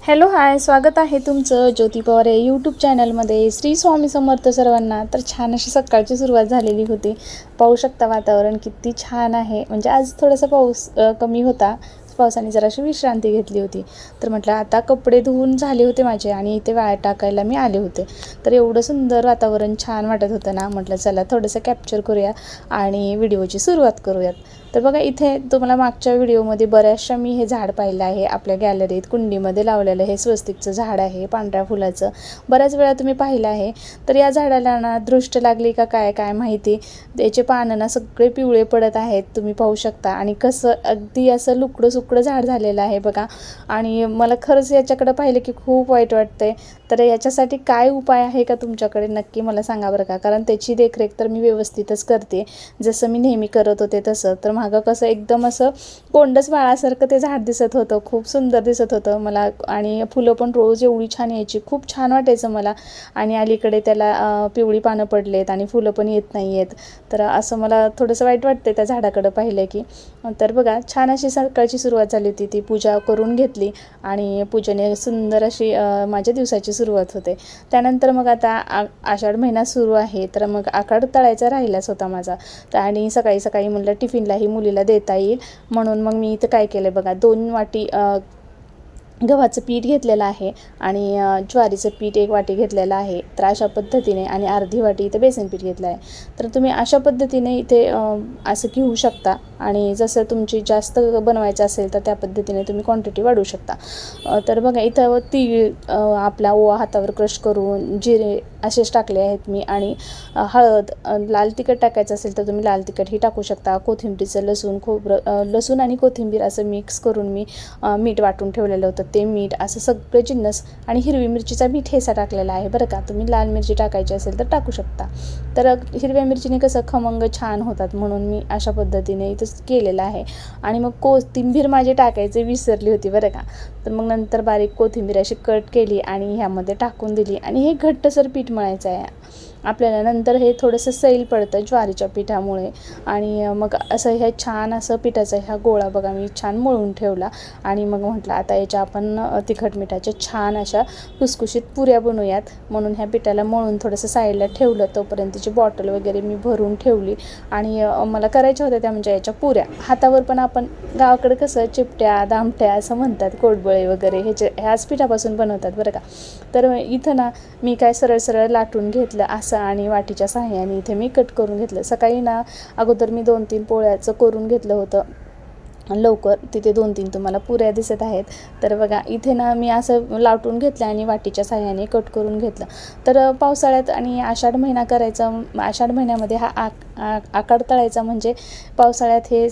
Hello hi, स्वागत आहे तुमचं ज्योती पवार या यूट्यूब चॅनलमध्ये. श्री स्वामी समर्थ सर्वांना. तर छान अशी सकाळची सुरुवात झालेली होती. पाहू शकता वातावरण किती छान आहे. म्हणजे आज थोडासा पाऊस कमी होता. पावसाने जराशी विश्रांती घेतली होती. तर म्हटलं आता कपडे धुवून झाले होते माझे आणि इथे वाळत टाकायला मी आले होते. तर एवढं सुंदर वातावरण छान वाटत होतं ना, म्हटलं चला थोडंसं कॅप्चर करूया आणि व्हिडिओची सुरुवात करूयात. तर बघा इथे तुम्हाला मागच्या व्हिडिओमध्ये बऱ्याचशा मी हे झाड पाहिलं आहे. आपल्या गॅलरीत कुंडीमध्ये लावलेलं हे स्वस्तिकचं झाड आहे पांढऱ्या फुलाचं. बऱ्याच वेळा तुम्ही पाहिलं आहे. तर या झाडाला ना दृष्ट लागली का काय काय माहिती, त्याचे पानं ना सगळे पिवळे पडत आहेत, तुम्ही पाहू शकता. आणि कसं अगदी असं लुकडं सुकडं झाड झालेलं आहे बघा. आणि मला खरंच याच्याकडं पाहिलं की खूप वाईट वाटतंय. तर याच्यासाठी काय उपाय आहे का तुमच्याकडे, नक्की मला सांगा बरं का. कारण त्याची देखरेख तर मी व्यवस्थितच करते, जसं मी नेहमी करत होते तसं. तर मागं कसं एकदम असं कोंडच बाळासारखं ते झाड दिसत होतं, खूप सुंदर दिसत होतं मला. आणि फुलं पण रोज एवढी छान यायची, खूप छान वाटायचं मला. आणि अलीकडे त्याला पिवळी पानं पडलेत आणि फुलं पण येत नाही आहेत. तर असं मला थोडंसं वाईट वाटतं त्या झाडाकडं पाहिलं की. तर बघा छान अशी सकाळची सुरुवात झाली होती. ती पूजा करून घेतली आणि पूजेने सुंदर अशी माझ्या दिवसाची सुरुवात होते. त्यानंतर मग आता आषाढ महिना सुरू आहे. तर मग आखाड तळायचा राहिलाच होता माझा. तर आणि सकाळी सकाळी म्हटलं टिफिनलाही मुलीला देता येईल म्हणून मग मी इथं काय केलं बघा, 2 वाटी गव्हाचं पीठ घेतलेलं आहे आणि ज्वारीचं पीठ 1 वाटी घेतलेलं आहे. तर अशा पद्धतीने आणि अर्धी वाटी इथे बेसन पीठ घेतलं आहे. तर तुम्ही अशा पद्धतीने इथे असं घेऊ शकता. आणि जसं तुमची जास्त बनवायचं असेल तर त्या पद्धतीने तुम्ही क्वांटिटी वाढवू शकता. तर बघा इथं तीळ, आपला ओवा हातावर क्रश करून, जिरे असेच टाकले आहेत मी. आणि हळद, लाल तिखट टाकायचं असेल तर तुम्ही लाल तिखटही टाकू शकता. कोथिंबीरचं लसूण आणि कोथिंबीर असं मिक्स करून मी मीठ वाटून ठेवलेलं होतं, ते मीठ असं सगळे जिन्नस. आणि हिरवी मिरचीचा मी ठेचा टाकलेला आहे बरं का. तुम्ही लाल मिरची टाकायची असेल तर टाकू शकता. तर हिरव्या मिरचीने कसं खमंग छान होतात म्हणून मी अशा पद्धतीने इथं केलेलं आहे. आणि मग कोथिंबीर माझी टाकायची विसरली होती बरं का. तर मग नंतर बारीक कोथिंबीर अशी कट केली आणि ह्यामध्ये टाकून दिली. आणि हे घट्टसर पीठ मळायचं आहे आपल्याला. नंतर हे थोडंसं सैल पडतं ज्वारीच्या पिठामुळे. आणि मग असं हे छान असं पिठाचा ह्या गोळा बघा मी छान मळून ठेवला. आणि मग म्हटलं आता याच्या आपण तिखट मिठाच्या छान अशा खुसखुशीत पुऱ्या बनवूयात. म्हणून ह्या पिठाला मळून थोडंसं साईडला ठेवलं. तोपर्यंत तिची बॉटल वगैरे मी भरून ठेवली. आणि मला करायच्या होत्या त्या म्हणजे याच्या पुऱ्या. हातावर पण आपण गावाकडे कसं चिपट्या दामट्या असं म्हणतात, कोडबळे वगैरे ह्याच पिठापासून बनवतात बरं का. तर इथं ना मी काय सरळ सरळ लाटून घेतलं असं आणि वाटीच्या साहाय्याने इथे मी कट करून घेतलं. सकाळी ना अगोदर मी 2-3 पोळ्याचं करून घेतलं होतं लवकर. तिथे 2-3 तुम्हाला पुऱ्या दिसत आहेत. तर बघा इथे ना मी असं लाटून घेतलं आणि वाटीच्या साहाय्याने कट करून घेतलं. तर पावसाळ्यात आणि आषाढ महिना करायचा, आषाढ महिन्यामध्ये हा आखाड तळायचा म्हणजे पावसाळ्यात हे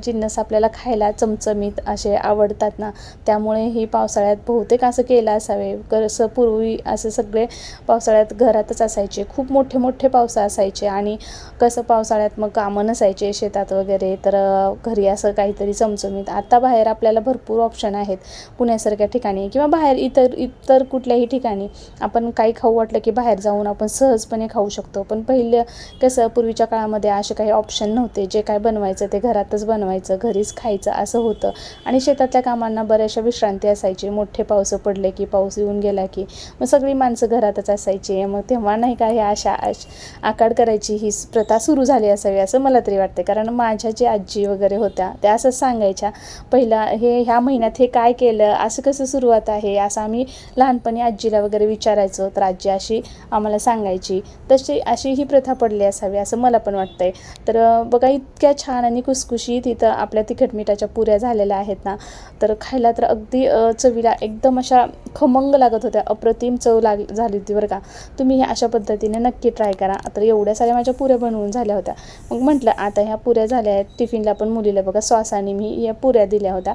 जिन्नस आपल्याला खायला चमचमीत असे आवडतात ना. त्यामुळे ही पावसाळ्यात बहुतेक असं केलं असावे. कसं पूर्वी असं सगळे पावसाळ्यात घरातच असायचे, खूप मोठे मोठे पावसा असायचे. आणि कसं पावसाळ्यात मग कामं नसायचे शेतात वगैरे, तर घरी असं काहीतरी चमचमीत. आता बाहेर आपल्याला भरपूर ऑप्शन आहेत पुण्यासारख्या ठिकाणी किंवा बाहेर इतर कुठल्याही ठिकाणी. आपण काही खाऊ वाटलं की बाहेर जाऊन आपण सहजपणे खाऊ शकतो. पण पहिलं कसं पूर्वीच्या काळामध्ये असे काही ऑप्शन नव्हते. जे काय बनवायचं ते घरातच बनवायचं, घरीच खायचं असं होतं. आणि शेतातल्या कामांना बऱ्याचशा विश्रांती असायची. मोठे पाऊस पडले की, पाऊस येऊन गेला की मग सगळी माणसं घरातच असायची. मग तेव्हा नाही का हे आखाड करायची ही प्रथा सुरू झाली असावी असं मला तरी वाटते. कारण माझ्या जी आजी वगैरे होत्या त्या असंच सांगायच्या, पहिला ह्या महिन्यात हे काय केलं, असं कसं सुरुवात आहे, असं आम्ही लहानपणी आजीला वगैरे विचारायचो. तर आजी अशी आम्हाला सांगायची. अशी ही प्रथा पडली असावी असं मला पण वाटतंय. तर बघा इतक्या छान आणि खुसखुशीत इथं आपल्या तिखट मिठाच्या पुऱ्या झालेल्या आहेत ना. तर खायला तर अगदी चवीला एकदम अशा खमंग लागत होत्या, अप्रतिम चव झाली होती बरं का. तुम्ही हे अशा पद्धतीने नक्की ट्राय करा. तर एवढ्या साऱ्या माझ्या पुऱ्या बनवून झाल्या होत्या. मग म्हटलं आता ह्या पुऱ्या झाल्या आहेत, टिफिनला पण मुलीला बघा सॉसाने मी या पुऱ्या दिल्या होत्या.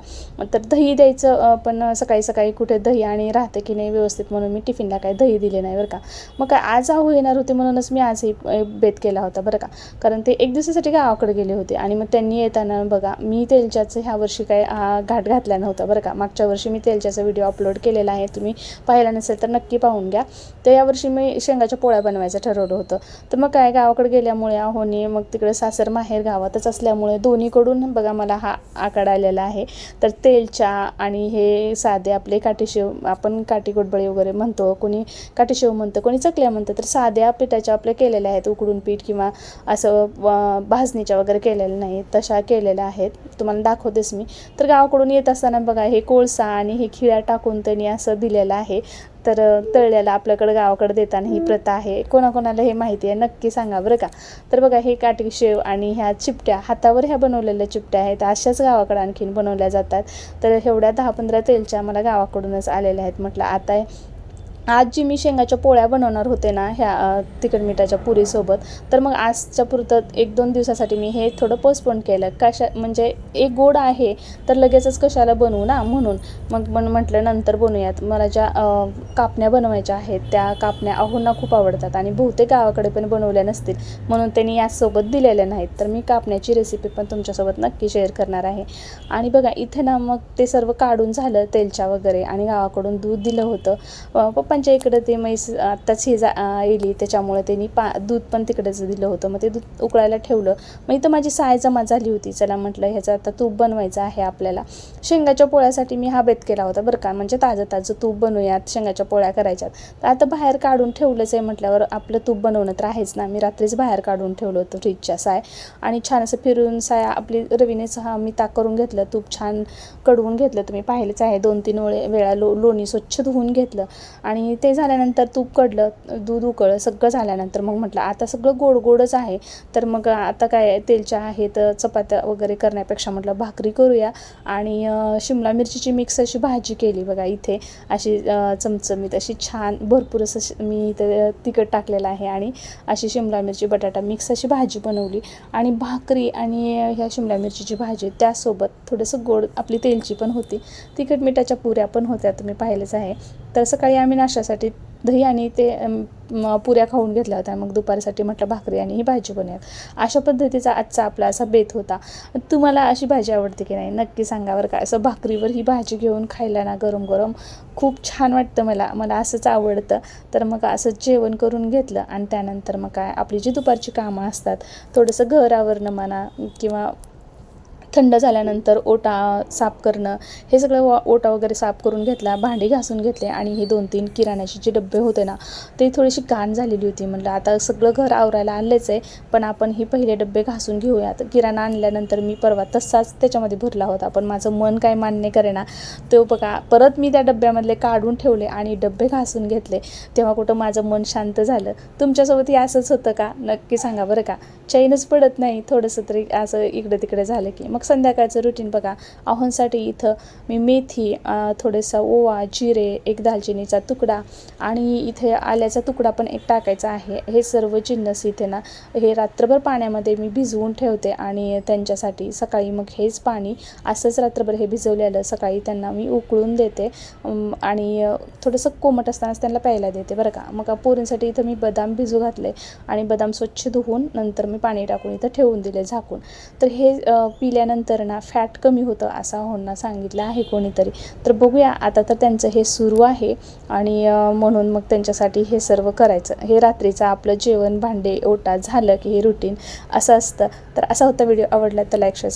तर दही द्यायचं पण सकाळी सकाळी कुठे दही आणि राहते की नाही व्यवस्थित म्हणून मी टिफिनला काही दही दिले नाही बरं का. मग काय आज आहो येणार होते म्हणूनच मी आजही बेत केला होता बरं का. कारण ते 1 दिवसासाठी गावाकडे गेले होते. आणि मग त्यांनी येताना बघा मी तेलच्याचं ह्या वर्षी काय घाट घातला नव्हता बरं का. मागच्या वर्षी मी तेलच्याचा व्हिडिओ अपलोड केलेला आहे, तुम्ही पाहिला नसेल तर नक्की पाहून घ्या. तर यावर्षी मी शेंगाच्या पोळ्या बनवायचं ठरवलं होतं. तर मग काय गावाकडे गेल्यामुळे आहोने मग तिकडे सासर माहेर गावातच असल्यामुळे दोन्हीकडून बघा मला हा आकार आलेला आहे. तर तेलच्या आणि हे साधे आपले काठीशेव, आपण काठी गोडबळे वगैरे म्हणतो, कोणी काठीशेव म्हणतं, कोणी चकल्या म्हणतं. तर साध्या पिठाच्या आपल्या केलेल्या आहेत, उकडून पीठ किंवा असं भाजणीच्या वगैरे केलेल्या नाही, तशा केलेल्या आहेत. तुम्हाला दाखवतेच मी. तर गावाकडून येत असताना बघा हे कोळसा आणि हे खिळा टाकून त्यांनी असं दिलेलं आहे. तर तळल्याला आपल्याकडं गावाकडे देताना ही प्रथा आहे. कोणाकोणाला हे माहिती आहे नक्की सांगा बरं का. तर बघा हे काठीशेव आणि ह्या चिपट्या, हातावर ह्या बनवलेल्या चिपट्या आहेत, अशाच गावाकडे आणखीन बनवल्या जातात. तर एवढ्या 10-15 तेलच्या मला गावाकडूनच आलेल्या आहेत. म्हटलं आता आज जी मी शेंगाच्या पोळ्या बनवणार होते ना ह्या तिखट मिठाच्या पुरीसोबत, तर मग आजच्या पुरतं 1-2 दिवसासाठी मी हे थोडं पोस्टपोन केलं. म्हणजे एक गोड आहे तर लगेचच कशाला बनवू ना, म्हणून मग म्हटलं नंतर बनवूयात. मला ज्या कापण्या बनवायच्या आहेत त्या कापण्या अहोंना खूप आवडतात आणि बहुतेक गावाकडे पण बनवल्या नसतील, म्हणून त्यांनी यासोबत दिलेल्या नाहीत. तर मी कापण्याची रेसिपी पण तुमच्यासोबत नक्की शेअर करणार आहे. आणि बघा इथे ना मग ते सर्व काढून झालं तेलच्या वगैरे, आणि गावाकडून दूध दिलं होतं. पप्पांच्या इकडं ते म्हैस आत्ताच हे येली, त्याच्यामुळे त्यांनी दूध पण तिकडेच दिलं होतं. मग ते दूध उकळायला ठेवलं. मग इथं माझी साय जमा झाली होती. चला म्हटलं ह्याचं आता तूप बनवायचं आहे आपल्याला. शेंगाच्या पोळ्यासाठी मी हा बेत केला होता बरं का, म्हणजे ताजं तूप बनवूयात, शेंगाच्या पोळ्या करायच्यात. तर आता बाहेर काढून ठेवलंच आहे म्हटल्यावर आपलं तूप बनवणं तर आहेच ना. मी रात्रीच बाहेर काढून ठेवलं होतं फ्रीजच्या साय, आणि छान असं फिरून साय आपली रवीनेच मी ताक करून घेतलं. तूप छान कडवून घेतलं, तुम्ही पाहिलेच आहे. 2-3 वेळा लोणी स्वच्छ धुवून घेतलं. आणि ते झाल्यानंतर तूप कडलं, दूध उकळलं, सगळं झाल्यानंतर मग म्हटलं आता सगळं गोडच आहे. तर मग आता काय तेलच्या आहेत, चपात्या वगैरे करण्यापेक्षा म्हटलं भाकरी करूया. आणि शिमला मिरचीची मिक्स अशी भाजी केली बघा इथे, अशी चमचमीत अशी छान भरपूर असं मी इथे तिखट टाकलेलं आहे, आणि अशी शिमला मिरची बटाटा मिक्स अशी भाजी बनवली. आणि भाकरी आणि ह्या शिमला मिरचीची भाजी त्यासोबत थोडंसं गोड आपली तेलची पण होती, तिखट मिठाच्या पुऱ्या पण होत्या, तुम्ही पाहिलेच आहे. तर सकाळी आम्ही नाश्त्यासाठी दही आणि ते पुऱ्या खाऊन घेतल्या होत्या. मग दुपारसाठी म्हटलं भाकरी आणि ही भाजी बनवूयात. अशा पद्धतीचा आजचा आपला असा बेत होता. तुम्हाला अशी भाजी आवडते की नाही नक्की सांगा बरं का. असं भाकरीवर ही भाजी घेऊन खायला ना गरम गरम खूप छान वाटतं. मला असंच आवडतं. तर मग असंच जेवण करून घेतलं, आणि त्यानंतर मग काय आपली जी दुपारची कामं असतात, थोडंसं घर आवरणं म्हणा, किंवा थंड झाल्यानंतर ओटा साफ करणं, हे सगळं ओटा वगैरे साफ करून घेतला, भांडी घासून घेतले. आणि हे 2-3 किराण्याचे जे डबे होते ना ते थोडीशी घाण झालेली होती. म्हटलं आता सगळं घर आवरायला आलेच आहे, पण आपण ही पहिले डबे घासून घेऊयात. किराणा आणल्यानंतर मी परवा तसाच त्याच्यामध्ये भरला होता, पण माझं मन काय मान्य करेना. तो बघा परत मी त्या डब्यामधले काढून ठेवले आणि डबे घासून घेतले, तेव्हा कुठं माझं मन शांत झालं. तुमच्यासोबत असंच होतं का नक्की सांगा बरं का. चैनच पडत नाही थोडंसं तरी असं इकडे तिकडे झालं की. मग संध्याकाळचं रुटीन बघा. अहोंसाठी इथं मी मेथी, थोडासा ओवा, जिरे, एक दालचिनीचा तुकडा, आणि इथे आल्याचा तुकडा पण एक टाकायचा आहे. हे सर्व जिन्नस इथे ना हे रात्रभर पाण्यामध्ये मी भिजवून ठेवते, आणि त्यांच्यासाठी सकाळी मग हेच पाणी असंच रात्रभर हे भिजवलेलं सकाळी त्यांना मी उकळून देते, आणि थोडंसं कोमट असतानाच त्यांना प्यायला देते बरं का. मग पोरींसाठी इथं मी बदाम भिजू घातले, आणि बदाम स्वच्छ धुवून नंतर मी पाणी टाकून इथं ठेवून दिले झाकून. तर हे पिल्यानंतर ना फॅट कमी होतं असं होणं सांगितलं आहे कोणीतरी. तर बघूया आता, तर त्यांचं हे सुरू आहे, आणि म्हणून मग त्यांच्यासाठी हे सर्व करायचं. हे रात्रीचं आपलं जेवण, भांडे, ओटा झालं की हे रुटीन असं असतं. तर असा होता व्हिडिओ. आवडला तर लाईक, शेअर